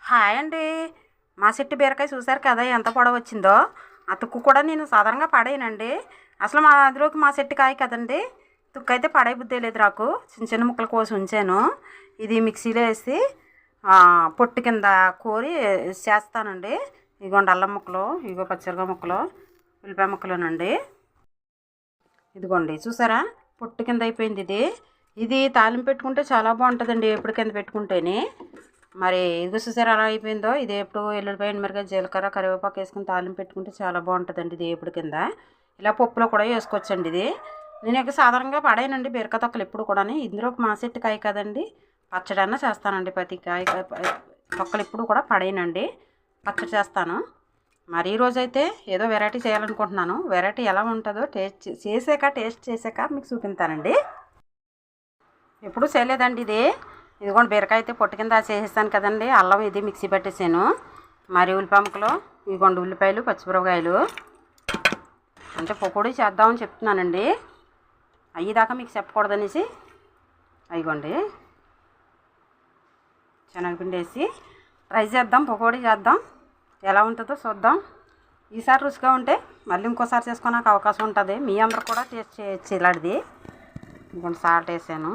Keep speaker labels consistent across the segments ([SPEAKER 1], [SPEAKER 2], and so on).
[SPEAKER 1] Hi అండి. మా చెట్టు బీరకాయ చూసారు కదా ఎంత పొడవు వచ్చిందో. ఆ తుక్కు కూడా నేను సాధారణంగా పడేయనండి. అసలు మా అందులోకి మా చెట్టు కాయ కదండి. తుక్కు అయితే పడే బుద్ధి లేదు నాకు. చిన్న చిన్న ముక్కలు కోసి ఉంచాను. ఇది మిక్సీలో వేసి పొట్టు కింద కోరి చేస్తానండి. ఇదిగోండి అల్లం ముక్కలు, ఇదిగో పచ్చిమిరపకాయ ముక్కలు, ఉల్లిపాయ ముక్కలునండి. ఇదిగోండి చూసారా పొట్టు కింద అయిపోయింది ఇది. ఇది తాలింపు పెట్టుకుంటే చాలా బాగుంటుందండి ఎప్పుడు కింద పెట్టుకుంటేనే. మరి ఇది చూసారా అలా అయిపోయిందో. ఇది ఎప్పుడు ఎల్లుల్లిపాయ మిరపకాయ జీలకర్ర కరివేపాకు వేసుకుని తాలింపు పెట్టుకుంటే చాలా బాగుంటుందండి ఇది ఎప్పుడు కింద. ఇలా పప్పులో కూడా వేసుకోవచ్చండి ఇది. నేను ఇక సాధారణంగా పడేయనండి బీరకాయ తొక్కలు ఎప్పుడు కూడా. ఇందులో ఒక మా చెట్టు కాయ కదండి, పచ్చడన్నా చేస్తానండి. ప్రతి కాయ తొక్కలు ఎప్పుడు కూడా పడేయనండి, పచ్చడి చేస్తాను. మరి ఈరోజైతే ఏదో వెరైటీ చేయాలనుకుంటున్నాను. వెరైటీ ఎలా ఉంటుందో టేస్ట్ చేసాక మీకు చూపిస్తానండి. ఎప్పుడు చేయలేదండి ఇది. ఇదిగోండి బీరకాయ అయితే పొట్టు కింద చేసేస్తాను కదండి. అల్లం ఇది మిక్సీ పట్టేసాను. మరి ఉల్లిపాయ ముక్కలు, ఇదిగోండి ఉల్లిపాయలు పచ్చిమిరపకాయలు, అంటే పకోడీ చేద్దామని చెప్తున్నానండి. అయ్యేదాకా మీకు చెప్పకూడదనేసి అయిగోండి శనగపిండి వేసి ట్రై చేద్దాం, పకోడీ చేద్దాం. ఎలా ఉంటుందో చూద్దాం. ఈసారి రుచిగా ఉంటే మళ్ళీ ఇంకోసారి చేసుకోవడానికి అవకాశం ఉంటుంది. మీ అందరు కూడా టేస్ట్ చేయొచ్చు ఇలాంటిది. ఇంకొంచెం సాల్ట్ వేసాను.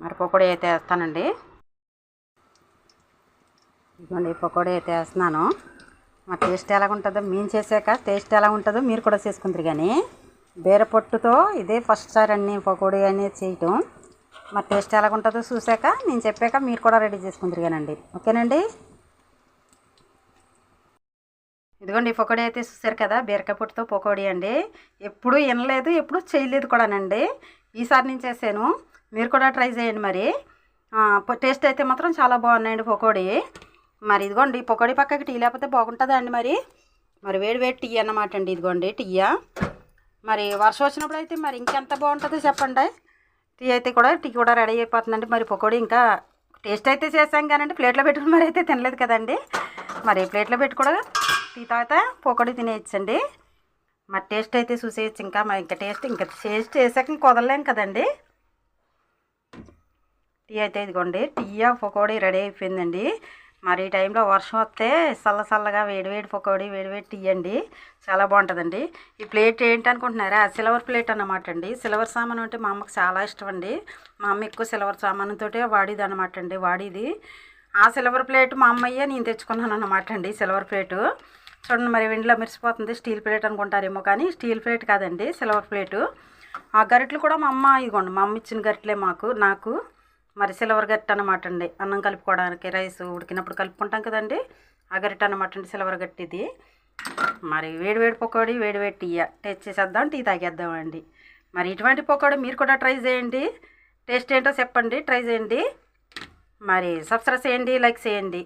[SPEAKER 1] మరి పకోడీ అయితే వేస్తానండి. ఇదిగోండి పకోడీ అయితే వేస్తున్నాను. మా టేస్ట్ ఎలా ఉంటుందో మేము చేసాక టేస్ట్ ఎలా ఉంటుందో మీరు కూడా చేసుకుంటారు. కానీ బీర పొట్టుతో ఇదే ఫస్ట్ సారి అన్ని పకోడీ అనేది చేయటం. మరి టేస్ట్ ఎలా ఉంటుందో చూసాక నేను చెప్పాక మీరు కూడా రెడీ చేసుకుంటారు కానండి. ఓకేనండి. ఇదిగోండి పకోడీ అయితే చూసారు కదా, బీరకాయ పొట్టుతో పకోడీ అండి. ఎప్పుడు వినలేదు, ఎప్పుడు చేయలేదు కూడానండి. ఈసారి నేను చేశాను. మీరు కూడా ట్రై చేయండి. మరి టేస్ట్ అయితే మాత్రం చాలా బాగున్నాయండి పకోడీ. మరి ఇదిగోండి పకోడీ పక్కకి టీ లేకపోతే బాగుంటుందా అండి. మరి వేడి వేడి టీ అన్నమాట అండి. ఇదిగోండి టీయా. మరి వర్షం వచ్చినప్పుడు అయితే మరి ఇంకెంత బాగుంటుందో చెప్పండి. టీ కూడా రెడీ అయిపోతుందండి. మరి పకోడీ ఇంకా టేస్ట్ అయితే చేసాం కానండి, ప్లేట్లో పెట్టుకుని మరి అయితే తినలేదు కదండి. మరి ప్లేట్లో పెట్టి కూడా టీ తాగితే పకోడీ తినేయచ్చండి. మరి టేస్ట్ అయితే చూసేయచ్చు. ఇంకా టేస్ట్ చేసాక కుదరలేం కదండి. టీ అయితే ఇదిగోండి టీయా పకోడీ రెడీ అయిపోయిందండి. మరి ఈ టైంలో వర్షం వస్తే చల్లగా వేడివేడి పకోడీ వేడివేడి టీ అండి, చాలా బాగుంటుందండి. ఈ ప్లేట్ ఏంటనుకుంటున్నారా, సిల్వర్ ప్లేట్ అన్నమాట అండి. సిల్వర్ సామాను అంటే మా అమ్మకి చాలా ఇష్టం అండి. మా అమ్మ ఎక్కువ సిల్వర్ సామానుతో వాడిది అనమాట అండి. ఆ సిల్వర్ ప్లేట్ మా అమ్మయ్యే నేను తెచ్చుకున్నాను అన్నమాట అండి. సిల్వర్ ప్లేటు చూడండి. మరి వెండిలో మెరిసిపోతుంది. స్టీల్ ప్లేట్ అనుకుంటారేమో, కానీ స్టీల్ ప్లేట్ కాదండి, సిల్వర్ ప్లేటు. ఆ గరిటెలు కూడా మా అమ్మ ఇదిగోండి, మా అమ్మ ఇచ్చిన గరిటెలే నాకు. మరి సిల్వర్ గరిటె అనమాట అండి. అన్నం కలుపుకోవడానికి, రైస్ ఉడికినప్పుడు కలుపుకుంటాం కదండి, ఆ గరిటె అనమాట అండి సిల్వర్ గరిటె ఇది. మరి వేడివేడి పకోడీ వేడివేడి టీ టేస్ట్ చేసేద్దాం, టీ తాగేద్దామండి. మరి ఇటువంటి పకోడీ మీరు కూడా ట్రై చేయండి. టేస్ట్ ఏంటో చెప్పండి, ట్రై చేయండి. మరి సబ్స్క్రైబ్ చేయండి, లైక్ చేయండి.